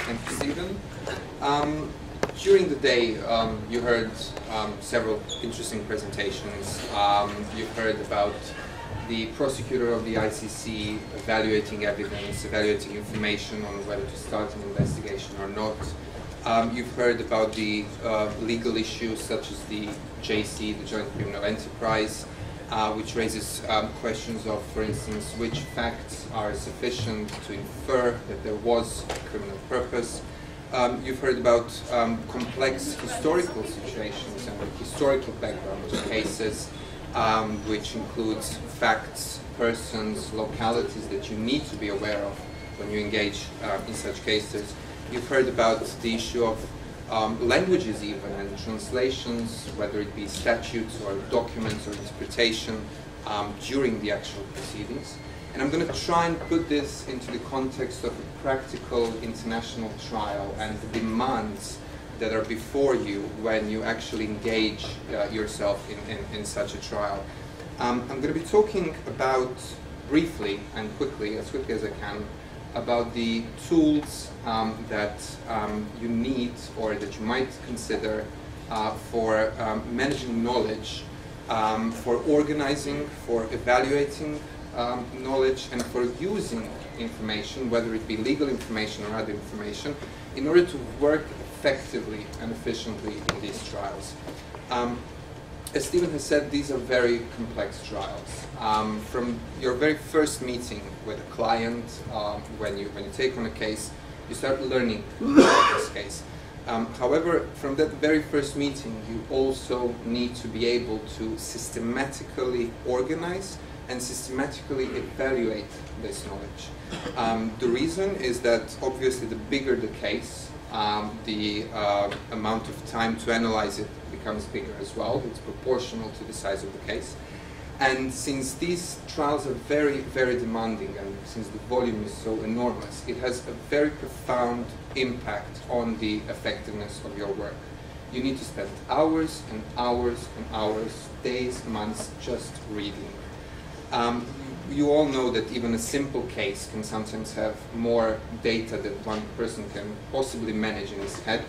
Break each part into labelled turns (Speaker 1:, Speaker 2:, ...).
Speaker 1: Thank you, Stephen. During the day, you heard several interesting presentations. You heard about the prosecutor of the ICC evaluating evidence, evaluating information on whether to start an investigation or not. You've heard about the legal issues such as the JC, the Joint Criminal Enterprise, which raises questions of, for instance, which facts are sufficient to infer that there was a criminal purpose. You've heard about complex historical situations and the historical background of cases, which includes facts, persons, localities that you need to be aware of when you engage in such cases. You've heard about the issue of languages even, and translations, whether it be statutes or documents or interpretation during the actual proceedings. And I'm going to try and put this into the context of a practical international trial and the demands that are before you when you actually engage yourself in such a trial. I'm going to be talking about, briefly and quickly, as quickly as I can, about the tools that you need or that you might consider for managing knowledge, for organizing, for evaluating knowledge, and for using information, whether it be legal information or other information, in order to work effectively and efficiently in these trials. As Stephen has said, these are very complex trials. From your very first meeting with a client, when you take on a case, you start learning about this case. However, from that very first meeting, you also need to be able to systematically organize and systematically evaluate this knowledge. The reason is that obviously the bigger the case, the amount of time to analyze it becomes bigger as well. It's proportional to the size of the case. And since these trials are very, very demanding, and since the volume is so enormous, it has a very profound impact on the effectiveness of your work. You need to spend hours and hours and hours, days, months, just reading. You all know that even a simple case can sometimes have more data that one person can possibly manage in his head,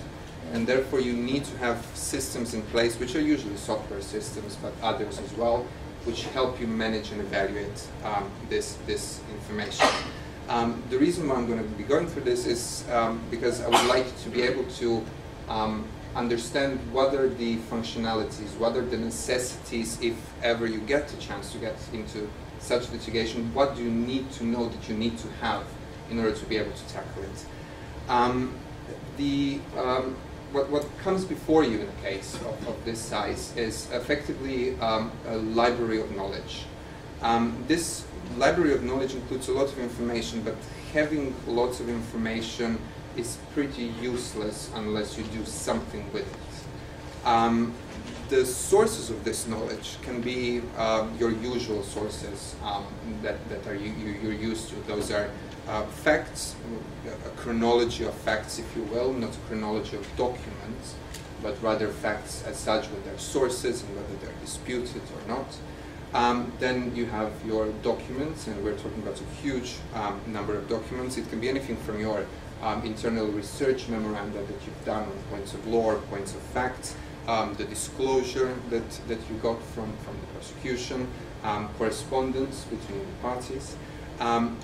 Speaker 1: and therefore you need to have systems in place, which are usually software systems, but others as well, which help you manage and evaluate this information. The reason why I'm going to be going through this is because I would like to be able to understand what are the functionalities, what are the necessities, if ever you get a chance to get into such litigation, what do you need to know that you need to have in order to be able to tackle it. What comes before you in a case of this size is effectively a library of knowledge. This library of knowledge includes a lot of information, but having lots of information is pretty useless unless you do something with it. The sources of this knowledge can be your usual sources that you're used to. Those are facts, a chronology of facts, if you will, not a chronology of documents, but rather facts as such with their sources and whether they're disputed or not. Then you have your documents, and we're talking about a huge number of documents. It can be anything from your internal research memoranda that you've done on points of law or points of facts, the disclosure that you got from the prosecution, correspondence between the parties.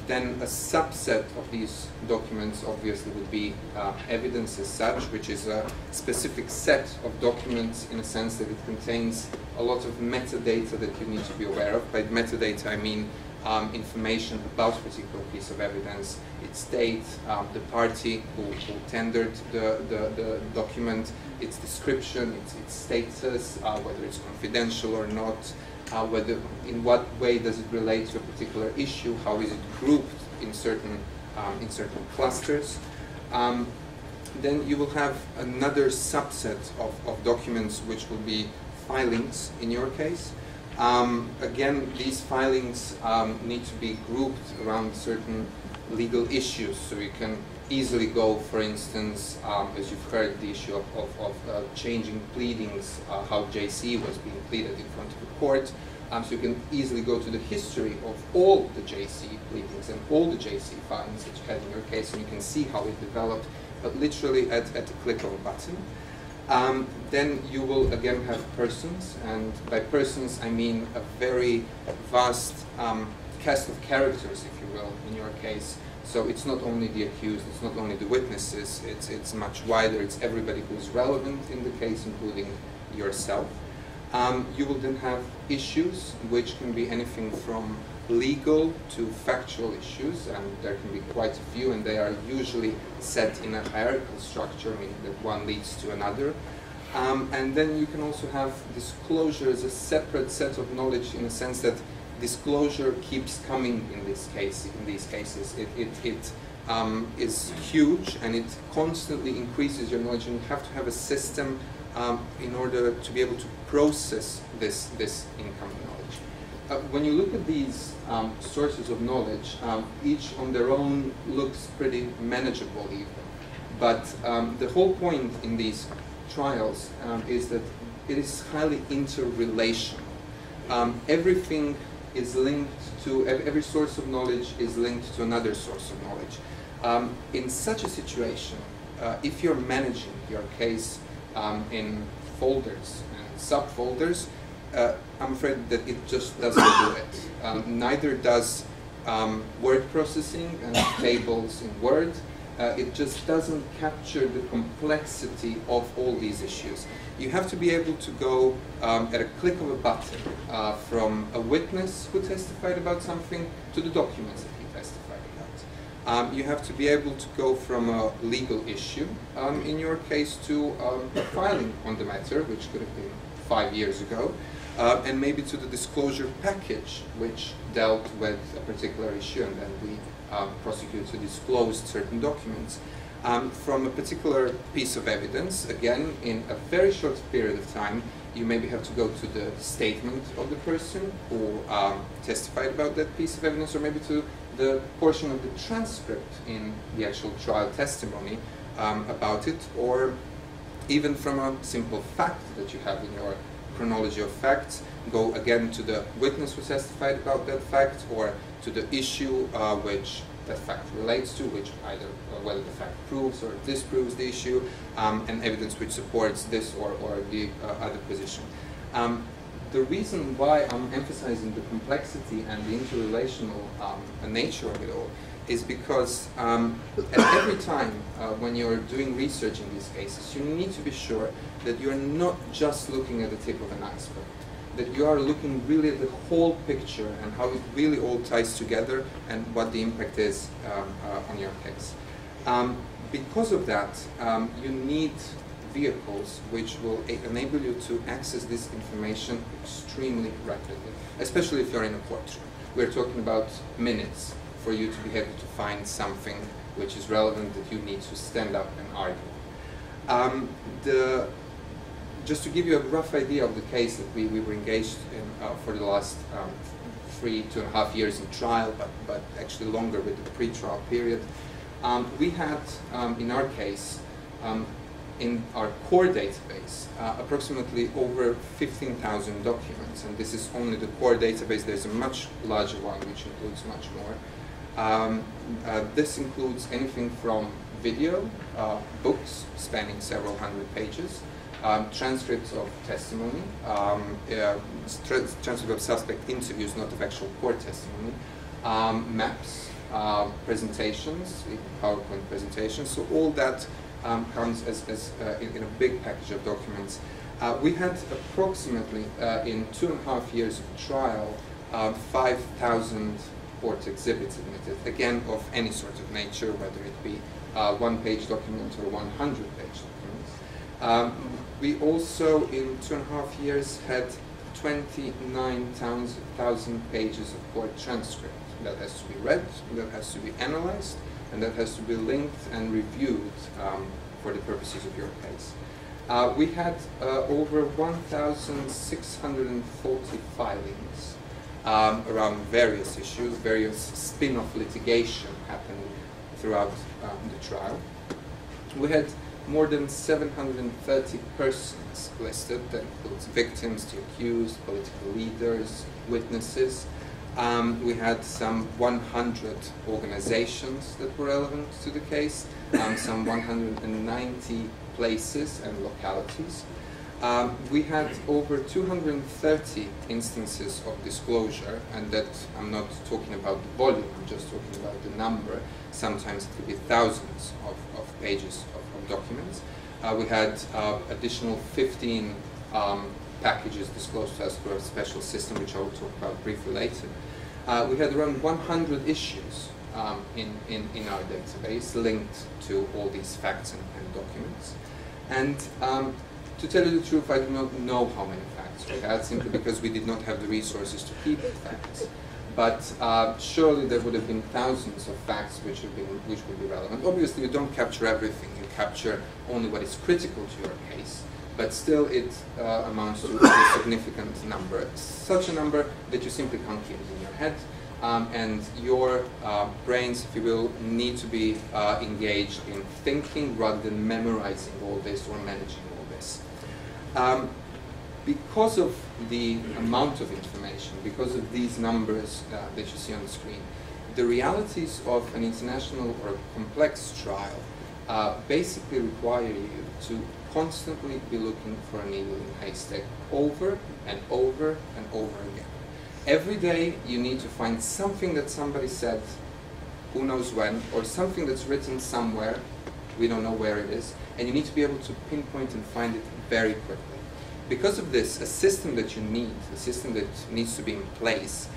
Speaker 1: Then a subset of these documents obviously would be evidence as such, which is a specific set of documents in a sense that it contains a lot of metadata that you need to be aware of. By metadata I mean information about a particular piece of evidence, its date, the party who tendered the document, its description, its status, whether it's confidential or not, in what way does it relate to a particular issue, how is it grouped in certain clusters. Then you will have another subset of documents which will be filings in your case. Again, these filings need to be grouped around certain legal issues, so you can easily go, for instance, as you've heard, the issue of changing pleadings, how JC was being pleaded in front of a court. So you can easily go to the history of all the JC pleadings and all the JC filings that you had in your case, and you can see how it developed literally at the click of a button. Then you will again have persons, and by persons I mean a very vast cast of characters, if you will, in your case. So it's not only the accused, it's not only the witnesses, it's much wider, it's everybody who is relevant in the case, including yourself. You will then have issues, which can be anything from legal to factual issues, and there can be quite a few, and they are usually set in a hierarchical structure, meaning that one leads to another. And then you can also have disclosure as a separate set of knowledge, in a sense that disclosure keeps coming in this case. In these cases, it is huge, and it constantly increases your knowledge, and you have to have a system in order to be able to process this incoming knowledge. When you look at these sources of knowledge, each on their own looks pretty manageable even. But the whole point in these trials is that it is highly interrelational. Everything is linked to, every source of knowledge is linked to another source of knowledge. In such a situation, if you're managing your case in folders and subfolders, I'm afraid that it just doesn't do it. Neither does word processing and tables in Word. It just doesn't capture the complexity of all these issues. You have to be able to go at a click of a button from a witness who testified about something to the documents that he testified about. You have to be able to go from a legal issue, in your case, to a filing on the matter, which could have been 5 years ago, and maybe to the disclosure package, which dealt with a particular issue, and then the prosecutor disclosed certain documents. From a particular piece of evidence, again, in a very short period of time, you maybe have to go to the statement of the person who testified about that piece of evidence, or maybe to the portion of the transcript in the actual trial testimony about it, or even from a simple fact that you have in your chronology of facts, go again to the witness who testified about that fact, or to the issue which that fact relates to, which either whether the fact proves or disproves the issue, and evidence which supports this or the other position. The reason why I'm emphasizing the complexity and the interrelational nature of it all is because at every time when you're doing research in these cases, you need to be sure that you're not just looking at the tip of an iceberg, that you are looking really at the whole picture and how it really all ties together and what the impact is on your case. Because of that, you need vehicles which will enable you to access this information extremely rapidly, especially if you're in a courtroom. We're talking about minutes for you to be able to find something which is relevant that you need to stand up and argue. Just to give you a rough idea of the case that we were engaged in for the last 2.5 years in trial, but actually longer with the pre-trial period, we had, in our case, in our core database, approximately over 15,000 documents, and this is only the core database. There's a much larger one which includes much more. This includes anything from video, books spanning several hundred pages, transcripts of testimony, transcripts of suspect interviews, not of actual court testimony, maps, presentations, PowerPoint presentations. So all that comes as in a big package of documents. We had approximately, in 2.5 years of trial, 5,000 court exhibits admitted, again of any sort of nature, whether it be one-page document or 100-page documents. We also, in 2.5 years, had 29,000 pages of court transcript that has to be read, that has to be analyzed, and that has to be linked and reviewed for the purposes of your case. We had over 1,640 filings around various issues, various spin-off litigation happening throughout the trial. We had more than 730 persons listed. That includes victims, the accused, political leaders, witnesses. We had some 100 organizations that were relevant to the case, some 190 places and localities. We had over 230 instances of disclosure, and that I'm not talking about the volume, I'm just talking about the number. Sometimes it could be thousands of pages of documents. We had additional 15 packages disclosed to us through a special system, which I will talk about briefly later. We had around 100 issues in our database linked to all these facts and documents. And to tell you the truth, I do not know how many facts we had, simply because we did not have the resources to keep the facts. But surely there would have been thousands of facts which would be relevant. Obviously, you don't capture everything. You capture only what is critical to your case. But still, it amounts to a significant number. Such a number that you simply can't keep in your head. And your brains, if you will, need to be engaged in thinking rather than memorizing all this or managing all this. Because of the amount of information, because of these numbers that you see on the screen, the realities of an international or complex trial basically require you to constantly be looking for a needle in a haystack over and over and over again. Every day you need to find something that somebody said, who knows when, or something that's written somewhere, we don't know where it is, and you need to be able to pinpoint and find it very quickly. Because of this, a system that you need, a system that needs to be in place,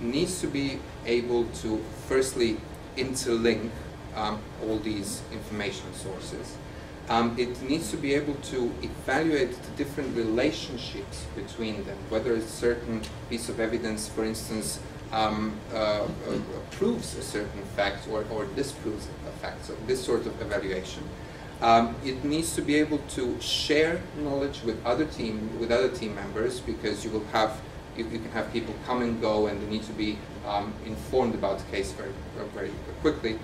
Speaker 1: needs to be able to firstly interlink all these information sources. It needs to be able to evaluate the different relationships between them, whether a certain piece of evidence, for instance, proves a certain fact or disproves a fact, so this sort of evaluation. It needs to be able to share knowledge with other team members, because you can have people come and go, and they need to be informed about the case very quickly.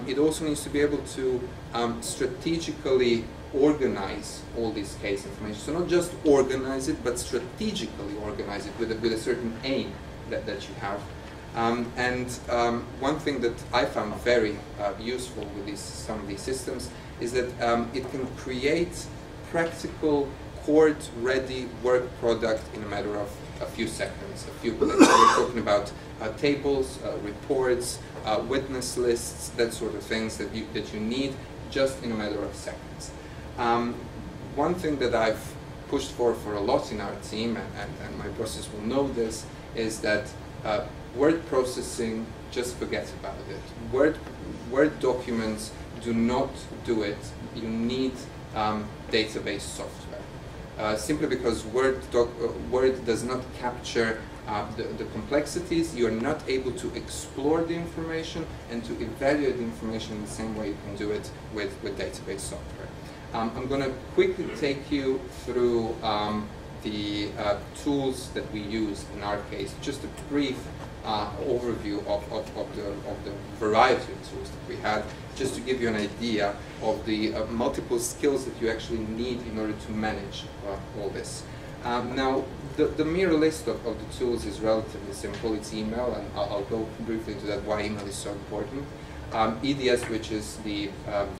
Speaker 1: It also needs to be able to strategically organize all this case information. So not just organize it, but strategically organize it with a certain aim that you have. One thing that I found very useful with some of these systems is that it can create practical, court-ready work product in a matter of a few seconds, a few minutes. We're talking about tables, reports, witness lists, that sort of things that you need just in a matter of seconds. One thing that I've pushed for a lot in our team, and my bosses will know this, is that word processing, just forget about it. Word documents, do not do it. You need database software. Simply because Word does not capture the complexities, you are not able to explore the information and to evaluate the information in the same way you can do it with database software. I'm going to quickly take you through the tools that we use in our case, just a brief overview of the variety of tools that we had, just to give you an idea of the multiple skills that you actually need in order to manage all this. Now, the mere list of the tools is relatively simple. It's email, and I'll go briefly into that, why email is so important. EDS, which is the